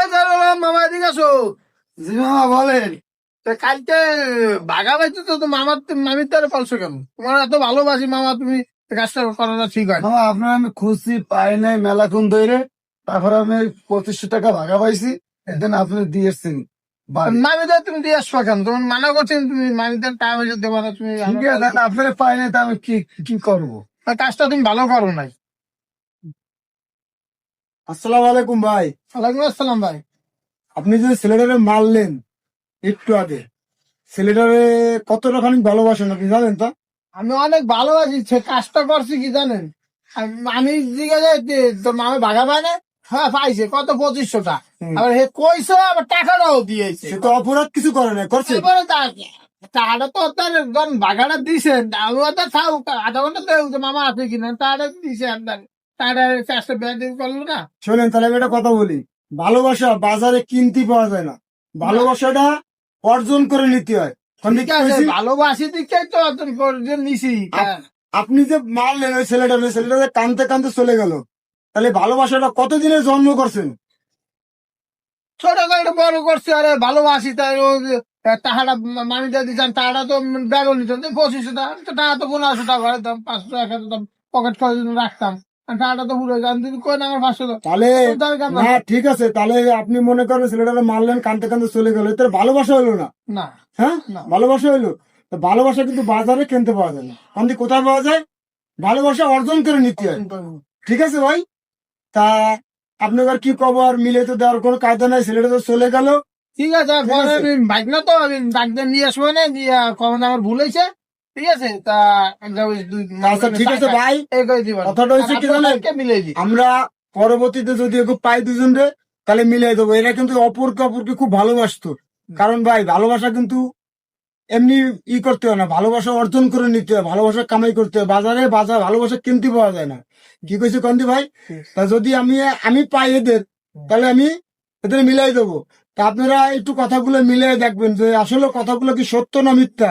এই দাঁড়ালাম মামা, এদিকে আসো। জি মামা বলেন। তা কালকে বাঘা বাইতে তো মামার মামির দ্বারা পালছো কেন? তোমার এত ভালোবাসি মামা, তুমি কাজটা করাটা ঠিক হয় না। মামা আপনার আমি খুঁজছি পাই নাই মেলাক্ষণ ধরে, তারপর আমি 2500 টাকা ভাগা পাইছি, এদিন আপনি দিয়েছেন বাড়ি। মামিদের তুমি দিয়ে আসবা কেন? তোমার মানা করছেন, তুমি মামিদের টাকা পয়সা দেবা না, তুমি ঠিক আছে, আপনার পাই নাই, তা আমি কি কি করবো? কাজটা তুমি ভালো করো নাই। আসসালামু আলাইকুম ভাই। ওয়ালাইকুম আসসালাম ভাই। আপনি যে ছেলেটারে মারলেন একটু আগে, ছেলেটারে কতটা খানিক ভালোবাসেন আপনি জানেন তো? আমি অনেক ভালোবাসি, সে কাজটা করছি কি জানেন? আমি জিজ্ঞাসা তোর মামা বাঘা পায় না? হ্যাঁ পাইছে, কত 2500 টাকা। আবার হে কইছে, আবার টাকাটাও দিয়েছে। সে তো অপরাধ কিছু করে না, করছে। এবারে টাকাটা তো তার বাঘাটা দিছেন, আমি তো খাও আধা ঘন্টা তো মামা আছে কিনা টাকাটা দিছে, টাকাটা চারশো ব্যাংক করলো না। শোনেন তাহলে আমি একটা কথা বলি, ভালোবাসা বাজারে কিনতে পাওয়া যায় না, ভালোবাসাটা অর্জন করে নিতে হয়। আমি ঠিক কি আছে, কইছি? ভালোবাসি দিকেই তো অর্জন করে নিছি। আপনি যে মারলেন ওই ছেলেটা, ওই ছেলেটা যে কানতে কানতে চলে গেল, তাহলে ভালোবাসাটা কতদিনে জন্ম করছেন? ছোট করে বড় করছে, আরে ভালোবাসি তাই টাকাটা মামি দিয়ে দিচ্ছেন, টাকাটা তো ব্যাগও নিত 2500 টাকা, টাকা তো 1500 টাকা ঘরের দাম, 500 1 দাম পকেট করার জন্য রাখতাম, আর টাকাটা তো পুরো জান দিদি কই না আমার 500 টাকা। তাহলে না, ঠিক আছে, তাহলে আপনি মনে করেন ছেলেটা মারলেন কানতে কানতে চলে গেল, এতে ভালোবাসা হলো না। না হ্যাঁ, না, ভালোবাসা হলো। তো ভালোবাসা কিন্তু বাজারে কিনতে পাওয়া যায় না, কান্দি কোথায় পাওয়া যায়? ভালোবাসা অর্জন করে নিতে হয়। ঠিক আছে ভাই, তা আপনাকে আর কি কব, আর মিলে তো দেওয়ার কোনো কায়দা নাই, ছেলেটা তো চলে গেল। ঠিক আছে, পরে আমি বাইক না তো আমি ডাক্তার নিয়ে আসবো না, দিয়ে কখন আমার ভুল হয়েছে। ঠিক আছে, তা আচ্ছা ঠিক আছে ভাই, এই করে দিবেন, কথাটা হচ্ছে কি জানেন, মিলে দিই। আমরা পরবর্তীতে যদি একটু পাই দুজন রে, তাহলে মিলাই দেবো। এরা কিন্তু অপরকে অপরকে খুব ভালোবাসতো। কারণ ভাই ভালোবাসা কিন্তু এমনি করতে হয় না, ভালোবাসা অর্জন করে নিতে হয়, ভালোবাসা কামাই করতে হয়। বাজারে ভালোবাসা কিনতে পাওয়া যায় না। কি কইছে কন্দি ভাই? তা যদি আমি আমি পাই এদের, তাহলে আমি এদের মিলাই দেবো। তা আপনারা একটু কথাগুলো মিলিয়ে দেখবেন যে আসলে কথাগুলো কি সত্য না মিথ্যা।